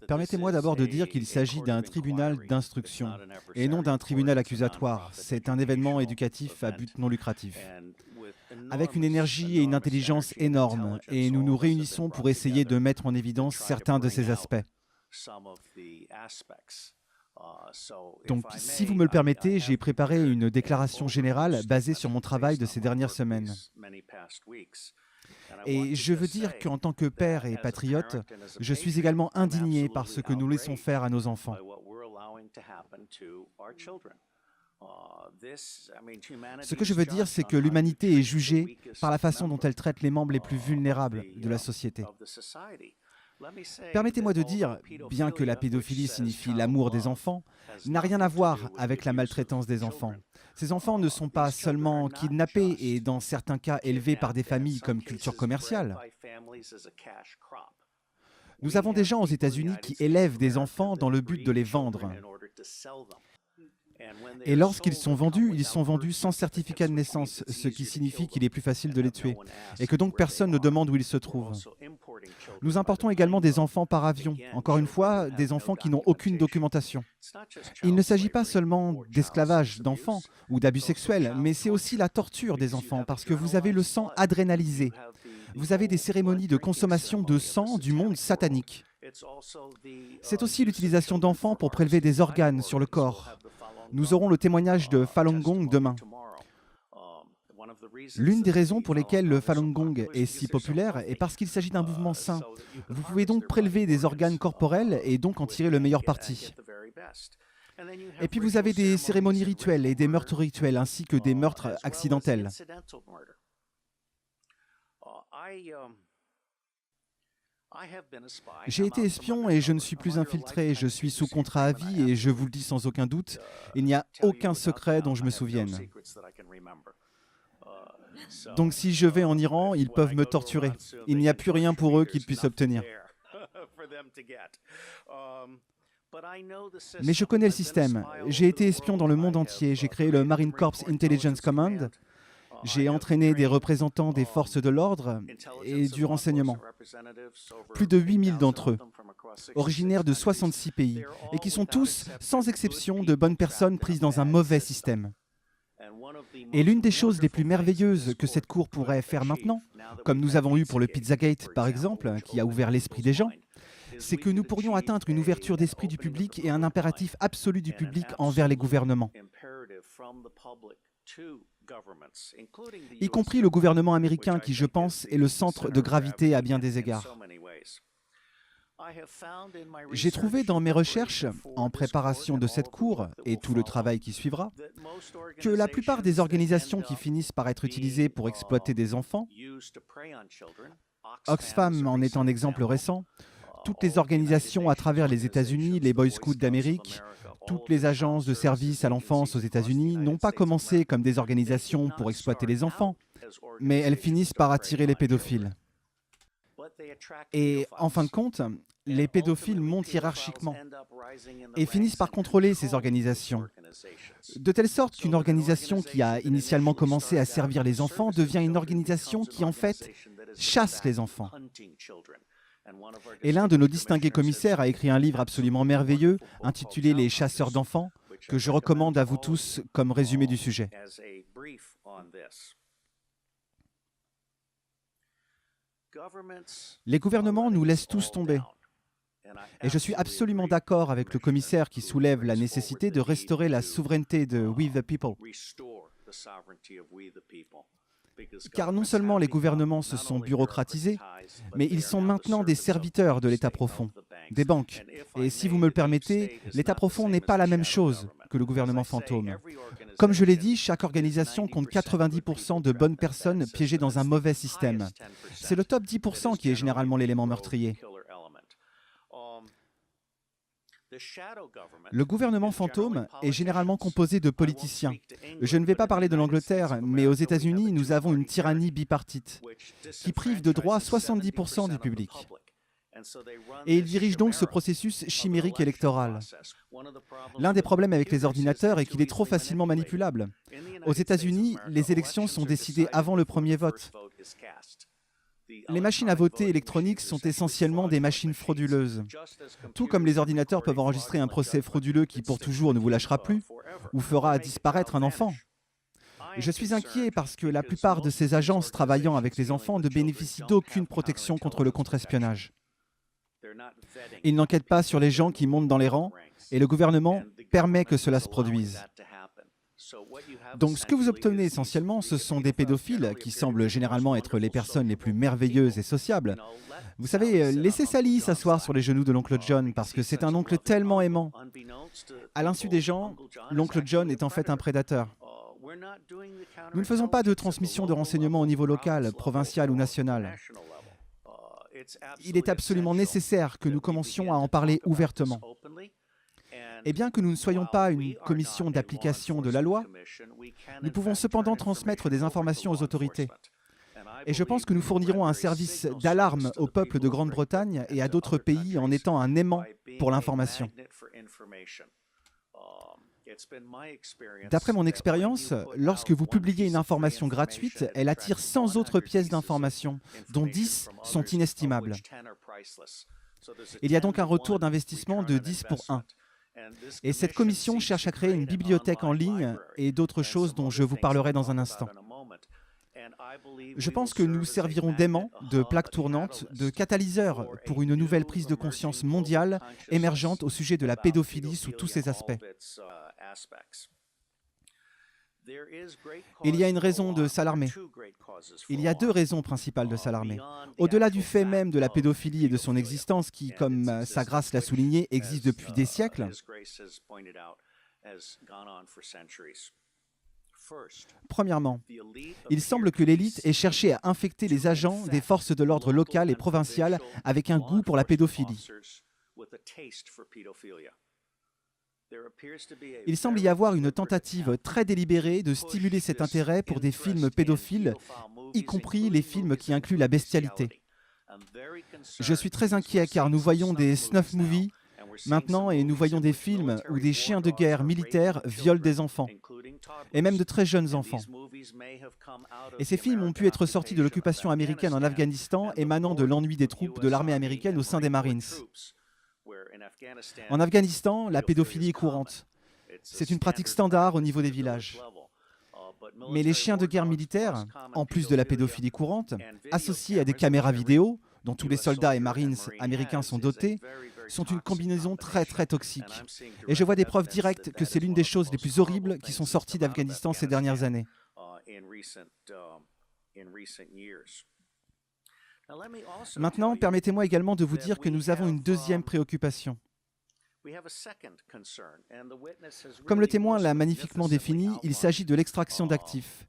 Permettez-moi d'abord de dire qu'il s'agit d'un tribunal d'instruction et non d'un tribunal accusatoire. C'est un événement éducatif à but non lucratif. Avec une énergie et une intelligence énormes, et nous nous réunissons pour essayer de mettre en évidence certains de ces aspects. Donc, si vous me le permettez, j'ai préparé une déclaration générale basée sur mon travail de ces dernières semaines. Et je veux dire qu'en tant que père et patriote, je suis également indigné par ce que nous laissons faire à nos enfants. Ce que je veux dire, c'est que l'humanité est jugée par la façon dont elle traite les membres les plus vulnérables de la société. Permettez-moi de dire, bien que la pédophilie signifie l'amour des enfants, n'a rien à voir avec la maltraitance des enfants. Ces enfants ne sont pas seulement kidnappés et dans certains cas élevés par des familles comme culture commerciale. Nous avons des gens aux États-Unis qui élèvent des enfants dans le but de les vendre. Et lorsqu'ils sont vendus, ils sont vendus sans certificat de naissance, ce qui signifie qu'il est plus facile de les tuer, et que donc personne ne demande où ils se trouvent. Nous importons également des enfants par avion, encore une fois, des enfants qui n'ont aucune documentation. Il ne s'agit pas seulement d'esclavage d'enfants ou d'abus sexuels, mais c'est aussi la torture des enfants, parce que vous avez le sang adrénalisé. Vous avez des cérémonies de consommation de sang du monde satanique. C'est aussi l'utilisation d'enfants pour prélever des organes sur le corps. Nous aurons le témoignage de Falun Gong demain. L'une des raisons pour lesquelles le Falun Gong est si populaire est parce qu'il s'agit d'un mouvement sain. Vous pouvez donc prélever des organes corporels et donc en tirer le meilleur parti. Et puis vous avez des cérémonies rituelles et des meurtres rituels ainsi que des meurtres accidentels. J'ai été espion et je ne suis plus infiltré. Je suis sous contrat à vie et je vous le dis sans aucun doute, il n'y a aucun secret dont je me souvienne. Donc si je vais en Iran, ils peuvent me torturer. Il n'y a plus rien pour eux qu'ils puissent obtenir. Mais je connais le système. J'ai été espion dans le monde entier. J'ai créé le Marine Corps Intelligence Command. J'ai entraîné des représentants des forces de l'ordre et du renseignement. Plus de 8000 d'entre eux, originaires de 66 pays, et qui sont tous, sans exception, de bonnes personnes prises dans un mauvais système. Et l'une des choses les plus merveilleuses que cette cour pourrait faire maintenant, comme nous avons eu pour le Pizzagate par exemple, qui a ouvert l'esprit des gens, c'est que nous pourrions atteindre une ouverture d'esprit du public et un impératif absolu du public envers les gouvernements, y compris le gouvernement américain qui, je pense, est le centre de gravité à bien des égards. J'ai trouvé dans mes recherches, en préparation de cette cour et tout le travail qui suivra, que la plupart des organisations qui finissent par être utilisées pour exploiter des enfants, Oxfam en est un exemple récent, toutes les organisations à travers les États-Unis, les Boy Scouts d'Amérique, toutes les agences de services à l'enfance aux États-Unis n'ont pas commencé comme des organisations pour exploiter les enfants, mais elles finissent par attirer les pédophiles. Et en fin de compte, les pédophiles montent hiérarchiquement et finissent par contrôler ces organisations. De telle sorte qu'une organisation qui a initialement commencé à servir les enfants devient une organisation qui, en fait, chasse les enfants. Et l'un de nos distingués commissaires a écrit un livre absolument merveilleux intitulé « Les chasseurs d'enfants » que je recommande à vous tous comme résumé du sujet. Les gouvernements nous laissent tous tomber. Et je suis absolument d'accord avec le commissaire qui soulève la nécessité de restaurer la souveraineté de We the People. Car non seulement les gouvernements se sont bureaucratisés, mais ils sont maintenant des serviteurs de l'État profond, des banques. Et si vous me le permettez, l'État profond n'est pas la même chose que le gouvernement fantôme. Comme je l'ai dit, chaque organisation compte 90% de bonnes personnes piégées dans un mauvais système. C'est le top 10% qui est généralement l'élément meurtrier. Le gouvernement fantôme est généralement composé de politiciens. Je ne vais pas parler de l'Angleterre, mais aux États-Unis, nous avons une tyrannie bipartite qui prive de droits 70% du public. Et ils dirigent donc ce processus chimérique électoral. L'un des problèmes avec les ordinateurs est qu'il est trop facilement manipulable. Aux États-Unis, les élections sont décidées avant le premier vote. Les machines à voter électroniques sont essentiellement des machines frauduleuses. Tout comme les ordinateurs peuvent enregistrer un procès frauduleux qui pour toujours ne vous lâchera plus ou fera disparaître un enfant. Je suis inquiet parce que la plupart de ces agences travaillant avec les enfants ne bénéficient d'aucune protection contre le contre-espionnage. Ils n'enquêtent pas sur les gens qui montent dans les rangs et le gouvernement permet que cela se produise. Donc ce que vous obtenez essentiellement, ce sont des pédophiles qui semblent généralement être les personnes les plus merveilleuses et sociables. Vous savez, laissez Sally s'asseoir sur les genoux de l'oncle John parce que c'est un oncle tellement aimant. À l'insu des gens, l'oncle John est en fait un prédateur. Nous ne faisons pas de transmission de renseignements au niveau local, provincial ou national. Il est absolument nécessaire que nous commencions à en parler ouvertement. Et bien que nous ne soyons pas une commission d'application de la loi, nous pouvons cependant transmettre des informations aux autorités. Et je pense que nous fournirons un service d'alarme au peuple de Grande-Bretagne et à d'autres pays en étant un aimant pour l'information. D'après mon expérience, lorsque vous publiez une information gratuite, elle attire 100 autres pièces d'information, dont 10 sont inestimables. Il y a donc un retour d'investissement de 10 pour 1. Et cette commission cherche à créer une bibliothèque en ligne et d'autres choses dont je vous parlerai dans un instant. Je pense que nous servirons d'aimants, de plaques tournantes, de catalyseurs pour une nouvelle prise de conscience mondiale émergente au sujet de la pédophilie sous tous ses aspects. Il y a une raison de s'alarmer. Il y a deux raisons principales de s'alarmer. Au-delà du fait même de la pédophilie et de son existence qui, comme Sa Grâce l'a souligné, existe depuis des siècles. Premièrement, il semble que l'élite ait cherché à infecter les agents des forces de l'ordre locales et provinciales avec un goût pour la pédophilie. Il semble y avoir une tentative très délibérée de stimuler cet intérêt pour des films pédophiles, y compris les films qui incluent la bestialité. Je suis très inquiet car nous voyons des snuff movies maintenant et nous voyons des films où des chiens de guerre militaires violent des enfants, et même de très jeunes enfants. Et ces films ont pu être sortis de l'occupation américaine en Afghanistan, émanant de l'ennui des troupes de l'armée américaine au sein des Marines. En Afghanistan, la pédophilie est courante. C'est une pratique standard au niveau des villages. Mais les chiens de guerre militaires, en plus de la pédophilie courante, associés à des caméras vidéo, dont tous les soldats et marines américains sont dotés, sont une combinaison très très toxique. Et je vois des preuves directes que c'est l'une des choses les plus horribles qui sont sorties d'Afghanistan ces dernières années. Maintenant, permettez-moi également de vous dire que nous avons une deuxième préoccupation. Comme le témoin l'a magnifiquement défini, il s'agit de l'extraction d'actifs.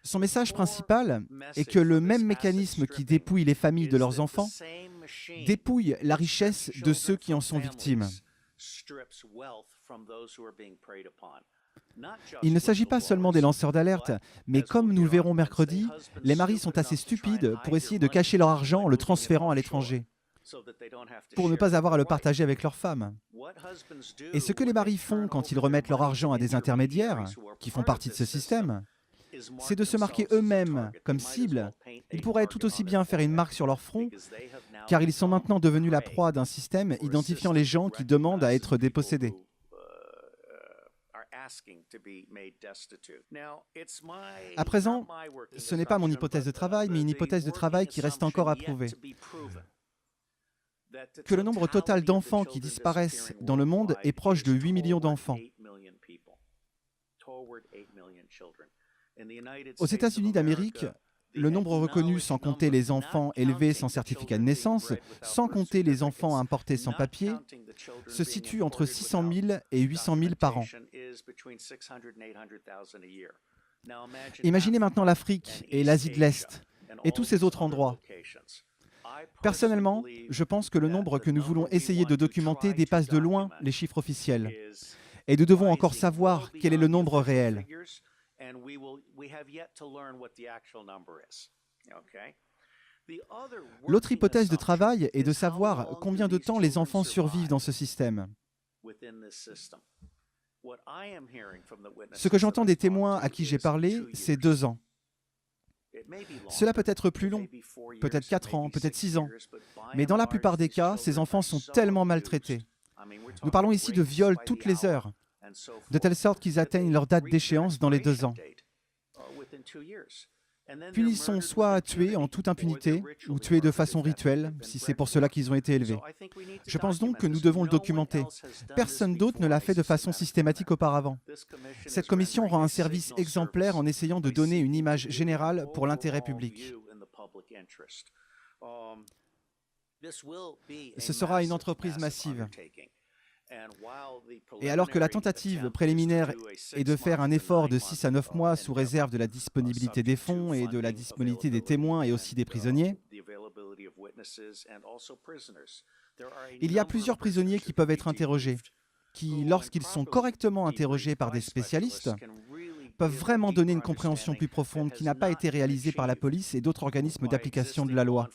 Son message principal est que le même mécanisme qui dépouille les familles de leurs enfants dépouille la richesse de ceux qui en sont victimes. Il ne s'agit pas seulement des lanceurs d'alerte, mais comme nous le verrons mercredi, les maris sont assez stupides pour essayer de cacher leur argent en le transférant à l'étranger, pour ne pas avoir à le partager avec leurs femmes. Et ce que les maris font quand ils remettent leur argent à des intermédiaires, qui font partie de ce système, c'est de se marquer eux-mêmes comme cible. Ils pourraient tout aussi bien faire une marque sur leur front, car ils sont maintenant devenus la proie d'un système identifiant les gens qui demandent à être dépossédés. À présent, ce n'est pas mon hypothèse de travail, mais une hypothèse de travail qui reste encore à prouver. Que le nombre total d'enfants qui disparaissent dans le monde est proche de 8 millions d'enfants. Aux États-Unis d'Amérique, le nombre reconnu sans compter les enfants élevés sans certificat de naissance, sans compter les enfants importés sans papier, se situe entre 600 000 et 800 000 par an. Imaginez maintenant l'Afrique et l'Asie de l'Est et tous ces autres endroits. Personnellement, je pense que le nombre que nous voulons essayer de documenter dépasse de loin les chiffres officiels. Et nous devons encore savoir quel est le nombre réel. L'autre hypothèse de travail est de savoir combien de temps les enfants survivent dans ce système. Ce que j'entends des témoins à qui j'ai parlé, c'est 2 ans. Cela peut être plus long, peut-être 4 ans, peut-être 6 ans, mais dans la plupart des cas, ces enfants sont tellement maltraités. Nous parlons ici de viols toutes les heures, de telle sorte qu'ils atteignent leur date d'échéance dans les 2 ans. Puis ils sont soit tués en toute impunité, ou tués de façon rituelle, si c'est pour cela qu'ils ont été élevés. Je pense donc que nous devons le documenter. Personne d'autre ne l'a fait de façon systématique auparavant. Cette commission rend un service exemplaire en essayant de donner une image générale pour l'intérêt public. Ce sera une entreprise massive. Et alors que la tentative préliminaire est de faire un effort de 6 à 9 mois sous réserve de la disponibilité des fonds et de la disponibilité des témoins et aussi des prisonniers, il y a plusieurs prisonniers qui peuvent être interrogés, qui, lorsqu'ils sont correctement interrogés par des spécialistes, peuvent vraiment donner une compréhension plus profonde qui n'a pas été réalisée par la police et d'autres organismes d'application de la loi.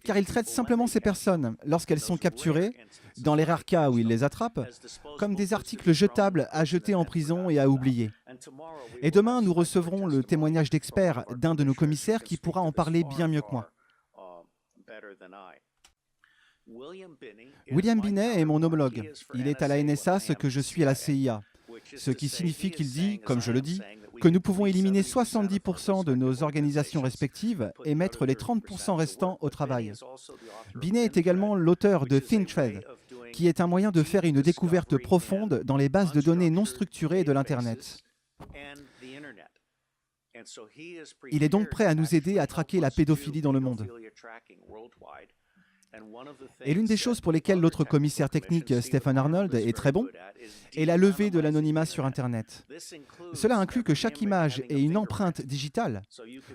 Car ils traitent simplement ces personnes, lorsqu'elles sont capturées, dans les rares cas où ils les attrapent, comme des articles jetables à jeter en prison et à oublier. Et demain, nous recevrons le témoignage d'experts d'un de nos commissaires qui pourra en parler bien mieux que moi. William Binet est mon homologue. Il est à la NSA ce que je suis à la CIA. Ce qui signifie qu'il dit, comme je le dis, que nous pouvons éliminer 70% de nos organisations respectives et mettre les 30% restants au travail. Binet est également l'auteur de ThinThread, qui est un moyen de faire une découverte profonde dans les bases de données non structurées de l'Internet. Il est donc prêt à nous aider à traquer la pédophilie dans le monde. Et l'une des choses pour lesquelles l'autre commissaire technique, Stephen Arnold, est très bon, est la levée de l'anonymat sur Internet. Cela inclut que chaque image ait une empreinte digitale.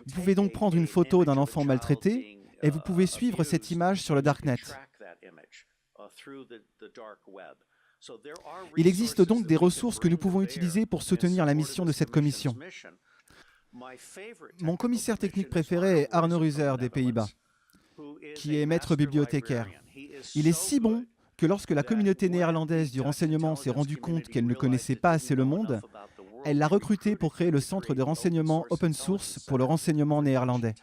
Vous pouvez donc prendre une photo d'un enfant maltraité et vous pouvez suivre cette image sur le Darknet. Il existe donc des ressources que nous pouvons utiliser pour soutenir la mission de cette commission. Mon commissaire technique préféré est Arno Ruser des Pays-Bas, qui est maître bibliothécaire. Il est si bon que lorsque la communauté néerlandaise du renseignement s'est rendue compte qu'elle ne connaissait pas assez le monde, elle l'a recruté pour créer le centre de renseignement open source pour le renseignement néerlandais.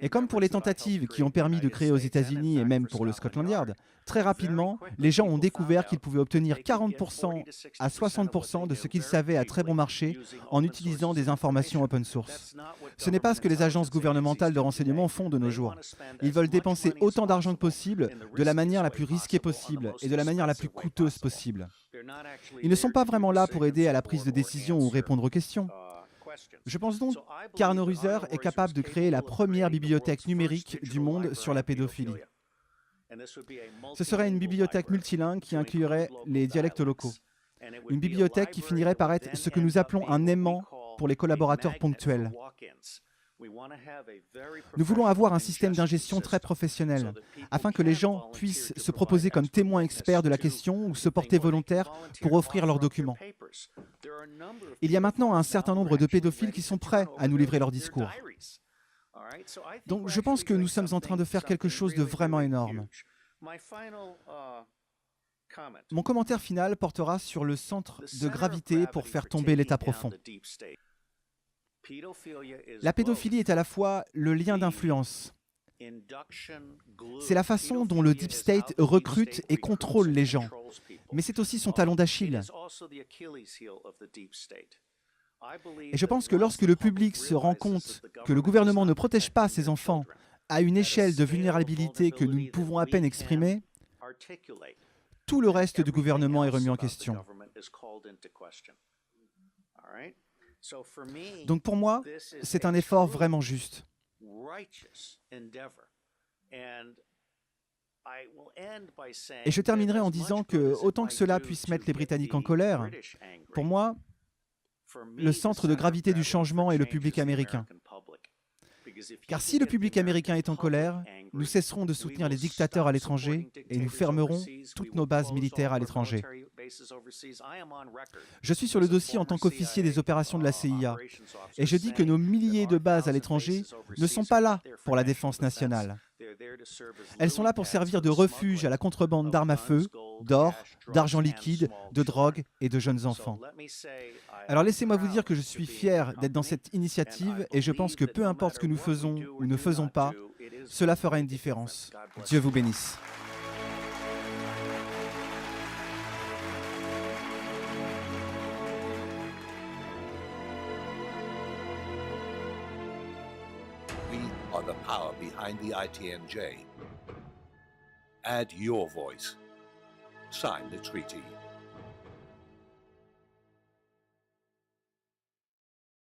Et comme pour les tentatives qui ont permis de créer aux États-Unis et même pour le Scotland Yard, très rapidement, les gens ont découvert qu'ils pouvaient obtenir 40% à 60% de ce qu'ils savaient à très bon marché en utilisant des informations open source. Ce n'est pas ce que les agences gouvernementales de renseignement font de nos jours. Ils veulent dépenser autant d'argent que possible, de la manière la plus risquée possible et de la manière la plus coûteuse possible. Ils ne sont pas vraiment là pour aider à la prise de décision ou répondre aux questions. Je pense donc qu'Arno Ruser est capable de créer la première bibliothèque numérique du monde sur la pédophilie. Ce serait une bibliothèque multilingue qui inclurait les dialectes locaux. Une bibliothèque qui finirait par être ce que nous appelons un aimant pour les collaborateurs ponctuels. Nous voulons avoir un système d'ingestion très professionnel, afin que les gens puissent se proposer comme témoins experts de la question ou se porter volontaires pour offrir leurs documents. Il y a maintenant un certain nombre de pédophiles qui sont prêts à nous livrer leurs discours. Donc je pense que nous sommes en train de faire quelque chose de vraiment énorme. Mon commentaire final portera sur le centre de gravité pour faire tomber l'état profond. La pédophilie est à la fois le lien d'influence. C'est la façon dont le Deep State recrute et contrôle les gens. Mais c'est aussi son talon d'Achille. Et je pense que lorsque le public se rend compte que le gouvernement ne protège pas ses enfants à une échelle de vulnérabilité que nous ne pouvons à peine exprimer, tout le reste du gouvernement est remis en question. Donc pour moi, c'est un effort vraiment juste. Et je terminerai en disant que, autant que cela puisse mettre les Britanniques en colère, pour moi, le centre de gravité du changement est le public américain. Car si le public américain est en colère, nous cesserons de soutenir les dictateurs à l'étranger et nous fermerons toutes nos bases militaires à l'étranger. Je suis sur le dossier en tant qu'officier des opérations de la CIA et je dis que nos milliers de bases à l'étranger ne sont pas là pour la défense nationale. Elles sont là pour servir de refuge à la contrebande d'armes à feu d'or, d'argent liquide, de drogue et de jeunes enfants. Alors laissez-moi vous dire que je suis fier d'être dans cette initiative et je pense que peu importe ce que nous faisons ou ne faisons pas, cela fera une différence. Dieu vous bénisse. We are the power behind the ITNJ. Add your voice. Sign the treaty.